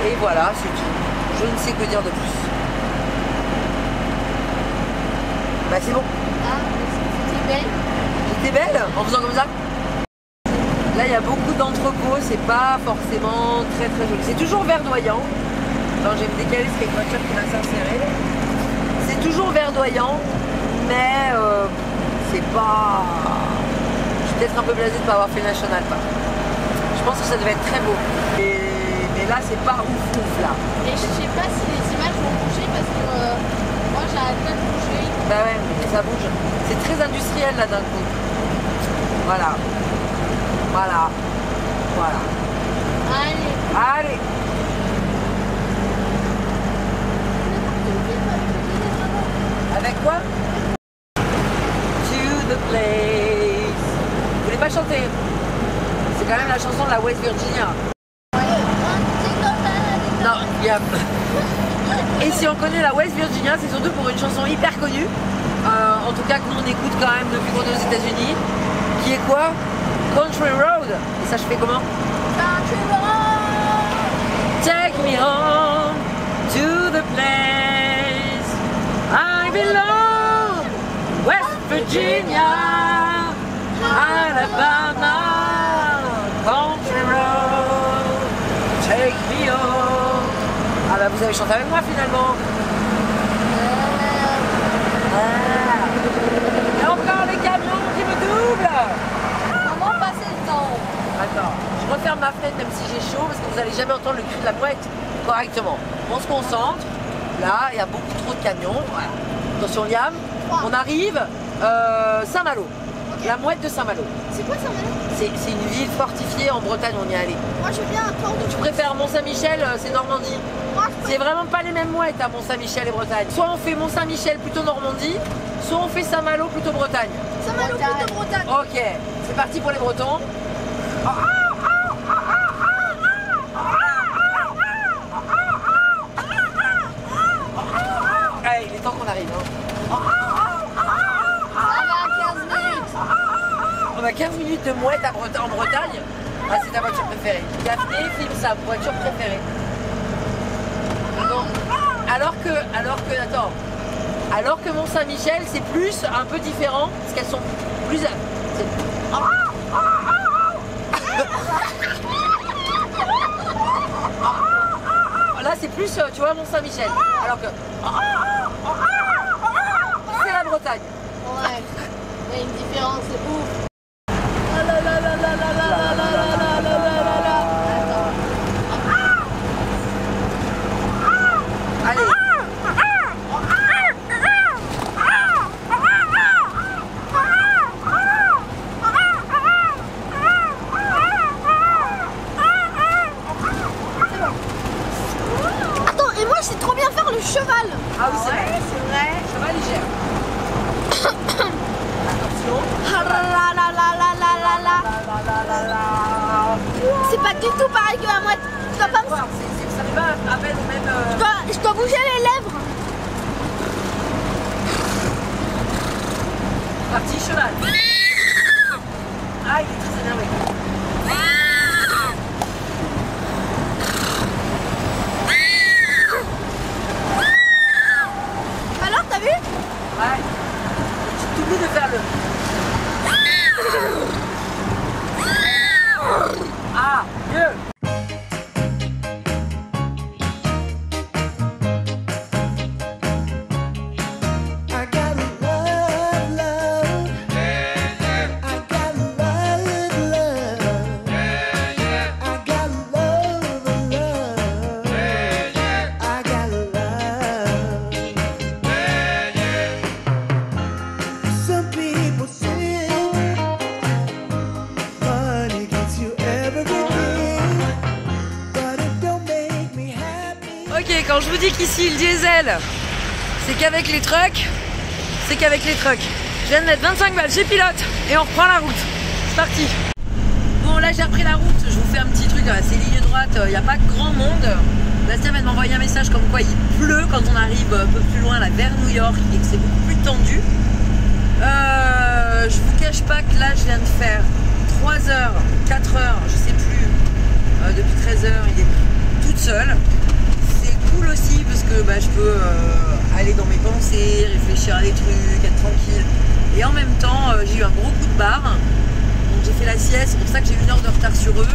S1: Et voilà, c'est tout. Je ne sais que dire de plus. Bah c'est bon.
S5: Ah, c'était belle.
S1: J'étais belle en faisant comme ça. Là, il y a beaucoup d'entrepôts, c'est pas forcément très très joli. C'est toujours verdoyant. Attends, je vais me décaler parce qu'il y a une voiture qui va s'insérer. C'est toujours verdoyant, mais c'est pas... Je suis peut-être un peu blasée de ne pas avoir fait National Park. Je pense que ça devait être très beau. Mais là, c'est pas ouf ouf là.
S5: Et je sais pas si les images vont bouger parce que moi j'arrête pas de bouger.
S1: Bah ouais, mais ça bouge. C'est très industriel là d'un coup. Voilà. Voilà. Voilà.
S5: Allez.
S1: Allez. Avec quoi? To the place. Vous voulez pas chanter? C'est quand même la chanson de la West Virginia. Non, il y a... Et si on connaît la West Virginia, c'est surtout pour une chanson hyper connue. En tout cas que nous on écoute quand même depuis qu'on est aux États-Unis. Qui est quoi? Country Road. Et ça je fais comment?
S5: Country Road.
S1: Take me home to the place I belong. West Virginia, Alabama, Country Road, take me home. Ah bah vous avez chanté avec moi finalement. Et encore les camions qui me doublent.
S5: Comment passer le temps?
S1: Attends, je referme ma fenêtre même si j'ai chaud parce que vous n'allez jamais entendre le cri de la mouette correctement. On se concentre. Là, il y a beaucoup trop de camions. Voilà. Attention Liam, on arrive Saint-Malo. La mouette de Saint-Malo.
S5: C'est quoi ça, Manu?
S1: C'est une ville fortifiée en Bretagne, on y est allé.
S5: Moi je viens à Port de...
S1: Tu préfères Mont-Saint-Michel, c'est Normandie.
S5: Moi,
S1: C'est vraiment pas les mêmes mouettes à Mont-Saint-Michel et Bretagne. Soit on fait Mont-Saint-Michel plutôt Normandie, soit on fait Saint-Malo plutôt Bretagne.
S5: Saint-Malo plutôt Bretagne.
S1: Ok, c'est parti pour les Bretons. Allez, il est temps qu'on arrive. Hein.
S5: Ça va, 15 minutes.
S1: On a 15 minutes de mouette en Bretagne. Ah, c'est ta voiture préférée. Daphné filme sa voiture préférée. Non. Alors que Mont-Saint-Michel, c'est plus un peu différent, parce qu'elles sont plus... Là, c'est plus, tu vois, Mont-Saint-Michel. Alors que... C'est la Bretagne.
S5: Ouais. Il y a une différence, c'est ouf.
S1: Allez.
S5: Attends, et moi je sais trop bien faire le cheval.
S1: Ah oui, c'est vrai.
S5: C'est vrai.
S1: Cheval légère. Attention.
S5: C'est pas du tout pareil que la mouette. Je dois pas me...
S1: Ça fait pas à peine au même...
S5: Je dois bouger les lèvres.
S1: Parti cheval. Ah, il est très énervé.
S5: Alors, t'as vu?
S1: Ouais. Tu t'oublies de faire le... Ah, mieux.
S4: I got love, love. I got love, love. I got love, love. I got love. Some people say money gets you everything, but it don't make me happy.
S1: Ok, quand je vous dis qu'ici le diesel, c'est qu'avec les trucks, c'est qu'avec les trucks. Je viens de mettre 25 balles, j'ai pilote et on reprend la route. C'est parti. Bon, là j'ai repris la route, je vous fais un petit truc, c'est ligne droite, il n'y a pas grand monde. Bastien vient de m'envoyer un message comme quoi il pleut quand on arrive un peu plus loin là, vers New York et que c'est beaucoup plus tendu. Je vous cache pas que là je viens de faire 3 heures, 4 heures, je sais plus, depuis 13 heures, il est toute seule. C'est cool aussi parce que je peux aller dans mes pensées, réfléchir à des trucs, être tranquille. Et en même temps, j'ai eu un gros coup de barre. Donc j'ai fait la sieste, c'est pour ça que j'ai 1 heure de retard sur eux.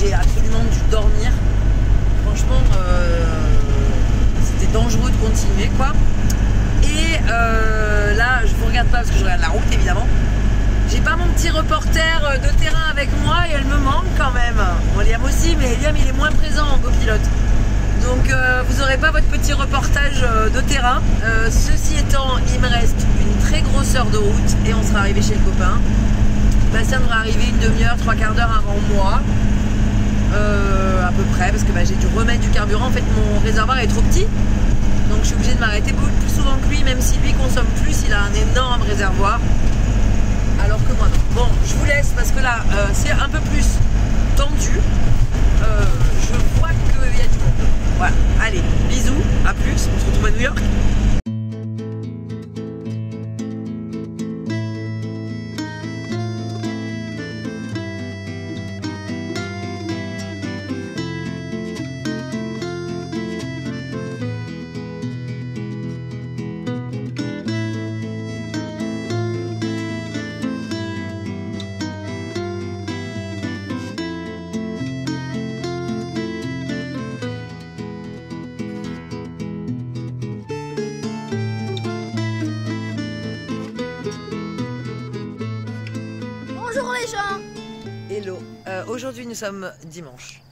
S1: J'ai absolument dû dormir. Franchement, c'était dangereux de continuer quoi. Et là, je vous regarde pas parce que je regarde la route évidemment. J'ai pas mon petit reporter de terrain avec moi et elle me manque quand même. Bon, Liam aussi, mais Liam il est moins présent en copilote. Donc vous n'aurez pas votre petit reportage de terrain. Ceci étant, il me reste une très grosse heure de route et on sera arrivé chez le copain. Bastien devra arriver une demi-heure, 3/4 d'heure avant moi. À peu près, parce que j'ai dû remettre du carburant. En fait, mon réservoir est trop petit. Donc je suis obligée de m'arrêter beaucoup plus souvent que lui, même si lui consomme plus, il a un énorme réservoir. Alors que moi non. Bon, je vous laisse parce que là, c'est un peu plus tendu. Je vois qu'il y a du monde. Voilà, allez, bisous, à plus, on se retrouve à New York.
S3: Bonjour les gens.
S1: Hello, aujourd'hui nous sommes dimanche.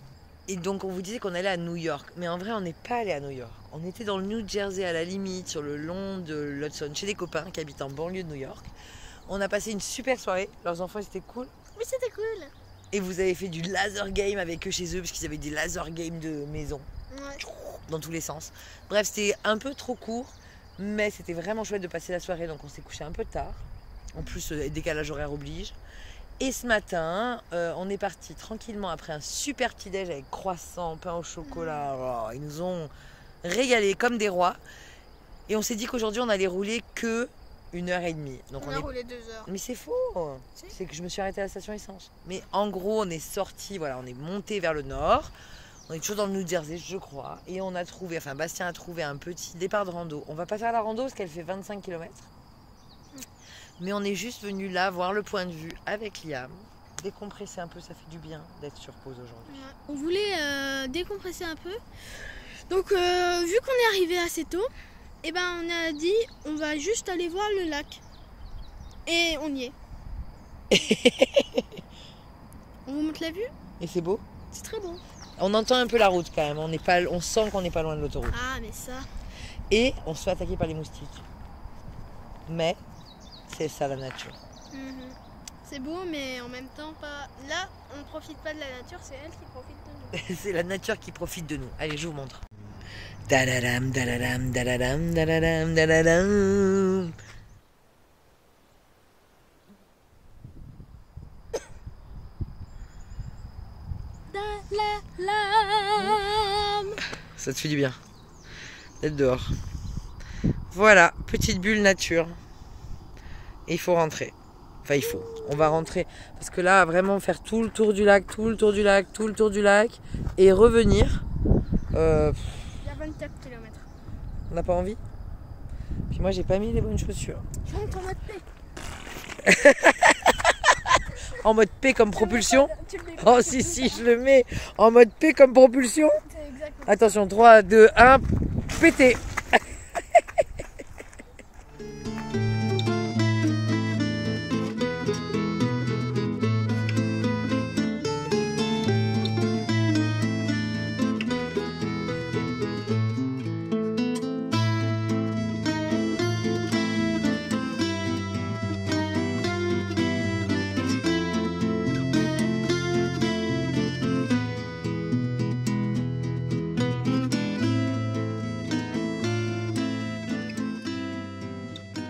S1: Et donc on vous disait qu'on allait à New York. Mais en vrai on n'est pas allé à New York. On était dans le New Jersey à la limite, sur le long de l'Hudson, chez des copains qui habitent en banlieue de New York. On a passé une super soirée, leurs enfants c'était cool.
S3: Oui, c'était cool.
S1: Et vous avez fait du laser game avec eux chez eux, parce qu'ils avaient des laser games de maison.
S3: Ouais.
S1: Dans tous les sens. Bref, c'était un peu trop court, mais c'était vraiment chouette de passer la soirée, donc on s'est couché un peu tard. En plus, décalage horaire oblige. Et ce matin, on est parti tranquillement après un super petit déj avec croissant, pain au chocolat. Oh, ils nous ont régalé comme des rois. Et on s'est dit qu'aujourd'hui, on allait rouler que 1h30. Donc
S3: On a roulé 2 heures.
S1: Mais c'est faux.
S3: Si.
S1: C'est que je me suis arrêtée à la station essence. Mais en gros, on est sorti, voilà, on est monté vers le nord. On est toujours dans le New Jersey, je crois. Et on a trouvé, enfin Bastien a trouvé un petit départ de rando. On va pas faire la rando parce qu'elle fait 25 km. Mais on est juste venu là voir le point de vue avec Liam. Décompresser un peu, ça fait du bien d'être sur pause aujourd'hui.
S3: Ouais. On voulait décompresser un peu. Donc vu qu'on est arrivé assez tôt, on a dit on va juste aller voir le lac. Et on y est. On vous montre la vue?
S1: Et c'est beau.
S3: C'est très beau.
S1: On entend un peu la route quand même. On sent qu'on n'est pas loin de l'autoroute.
S3: Ah mais ça.
S1: Et on se fait attaquer par les moustiques. Mais c'est ça la nature.
S3: C'est beau mais en même temps pas. Là on ne profite pas de la nature, c'est elle qui profite de nous.
S1: C'est la nature qui profite de nous. Allez, je vous montre. Dadadam, dadadam, dadadam, dadadam, dadadam. Ça te fait du bien d'être dehors. Voilà, petite bulle nature. Et il faut rentrer. Enfin, il faut. On va rentrer. Parce que là, vraiment faire tout le tour du lac, tout le tour du lac, tout le tour du lac. Et revenir.
S3: Il y a 24 km.
S1: On n'a pas envie. Puis moi, j'ai pas mis les bonnes chaussures.
S3: Je monte en mode P.
S1: En mode P comme propulsion.
S3: Tu le mets.
S1: Oh si, je le mets en mode P comme propulsion.
S3: C'est exactement.
S1: Attention, 3, 2, 1, pété.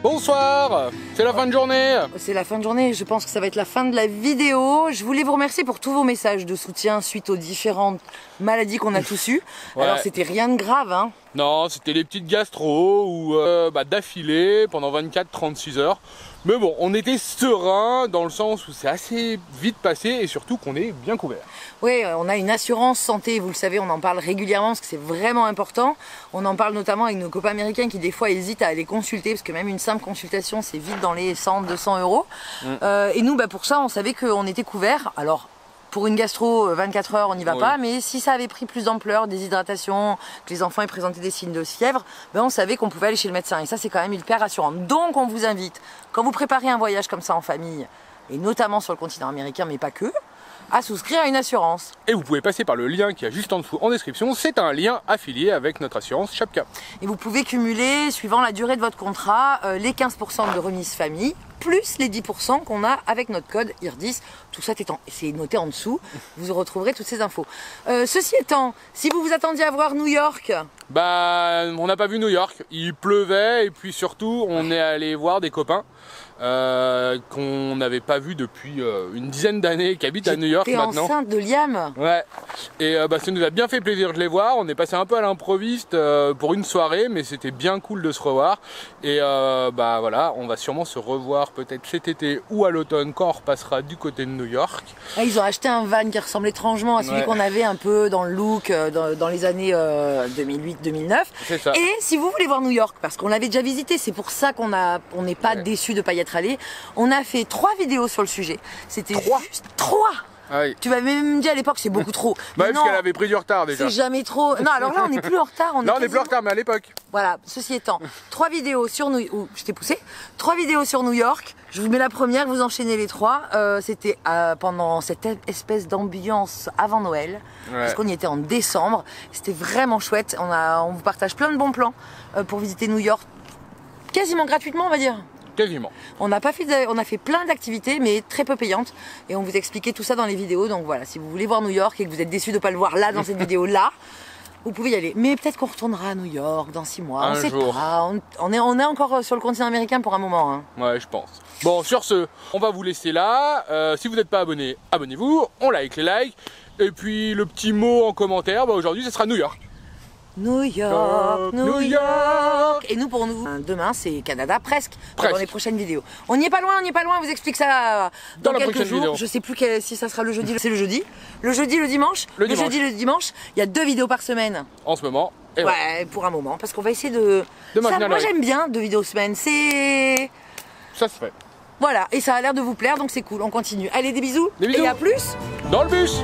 S2: Bonsoir, c'est la fin de journée.
S1: C'est la fin de journée, je pense que ça va être la fin de la vidéo. Je voulais vous remercier pour tous vos messages de soutien suite aux différentes maladies qu'on a tous eues.
S2: Ouais.
S1: Alors c'était rien de grave, hein.
S2: Non, c'était les petites gastro ou d'affilée pendant 24-36 heures. Mais bon, on était serein dans le sens où c'est assez vite passé et surtout qu'on est bien couvert.
S1: Oui, on a une assurance santé, vous le savez, on en parle régulièrement parce que c'est vraiment important. On en parle notamment avec nos copains américains qui des fois hésitent à aller consulter parce que même une simple consultation c'est vite dans les 100-200 euros. Et nous, pour ça, on savait qu'on était couverts. Alors, pour une gastro, 24 heures, on n'y va pas, mais si ça avait pris plus d'ampleur, déshydratation, que les enfants aient présenté des signes de fièvre, on savait qu'on pouvait aller chez le médecin. Et ça, c'est quand même hyper rassurant. Donc, on vous invite, quand vous préparez un voyage comme ça en famille, et notamment sur le continent américain, mais pas que, à souscrire à une assurance.
S2: Et vous pouvez passer par le lien qui est juste en dessous en description. C'est un lien affilié avec notre assurance Chapka.
S1: Et vous pouvez cumuler, suivant la durée de votre contrat, les 15% de remise famille, plus les 10% qu'on a avec notre code IR10. Tout ça, c'est noté en dessous. Vous retrouverez toutes ces infos. Ceci étant, si vous vous attendiez à voir New York...
S2: on n'a pas vu New York. Il pleuvait et puis surtout, on est allé voir des copains qu'on n'avait pas vus depuis une dizaine d'années, qui habitent à New York maintenant.
S1: T'es enceinte de Liam.
S2: Ouais. Et ça nous a bien fait plaisir de les voir. On est passé un peu à l'improviste pour une soirée, mais c'était bien cool de se revoir. Et voilà, on va sûrement se revoir peut-être cet été ou à l'automne quand on repassera du côté de New York.
S1: Ah, ils ont acheté un van qui ressemble étrangement à celui qu'on avait un peu dans le look dans les années 2008-2009.
S2: C'est ça.
S1: Et si vous voulez voir New York, parce qu'on l'avait déjà visité, c'est pour ça qu'on n'est pas déçu de ne pas y être allé, on a fait 3 vidéos sur le sujet. C'était juste 3.
S2: Ah oui.
S1: Tu m'avais même dit à l'époque c'est beaucoup trop.
S2: Parce qu'elle avait pris du retard déjà.
S1: C'est jamais trop. Non, alors là on n'est plus en retard.
S2: On est plus en retard, mais à l'époque.
S1: Voilà, ceci étant, 3 vidéos sur New York. Je t'ai poussé. 3 vidéos sur New York. Je vous mets la première, vous enchaînez les 3. C'était pendant cette espèce d'ambiance avant Noël. Parce qu'on y était en décembre. C'était vraiment chouette. On vous partage plein de bons plans pour visiter New York. Quasiment gratuitement, on va dire.
S2: Quasiment.
S1: On a fait plein d'activités, mais très peu payantes. Et on vous expliquait tout ça dans les vidéos. Donc voilà, si vous voulez voir New York et que vous êtes déçus de ne pas le voir là, dans cette vidéo-là, vous pouvez y aller. Mais peut-être qu'on retournera à New York dans 6 mois.
S2: Un jour.
S1: Pas. On est encore sur le continent américain pour un moment. Hein.
S2: Ouais, je pense. Bon, sur ce, on va vous laisser là. Si vous n'êtes pas abonné, abonnez-vous. On like les likes. Et puis le petit mot en commentaire, aujourd'hui, ce sera New York.
S1: New York, New York. Et nous, pour nous, demain, c'est Canada, presque. Dans les prochaines vidéos. On n'y est pas loin, on vous explique ça dans quelques jours. Vidéo. Je sais plus si ça sera le jeudi. C'est le jeudi. Le jeudi, le dimanche. Le jeudi, le dimanche. Il y a 2 vidéos par semaine.
S2: En ce moment. Et
S1: ouais, pour un moment. Parce qu'on va essayer de moi, j'aime bien 2 vidéos semaine.
S2: Ça se fait.
S1: Voilà. Et ça a l'air de vous plaire, donc c'est cool. On continue. Allez, des bisous. Et à plus.
S2: Dans le bus.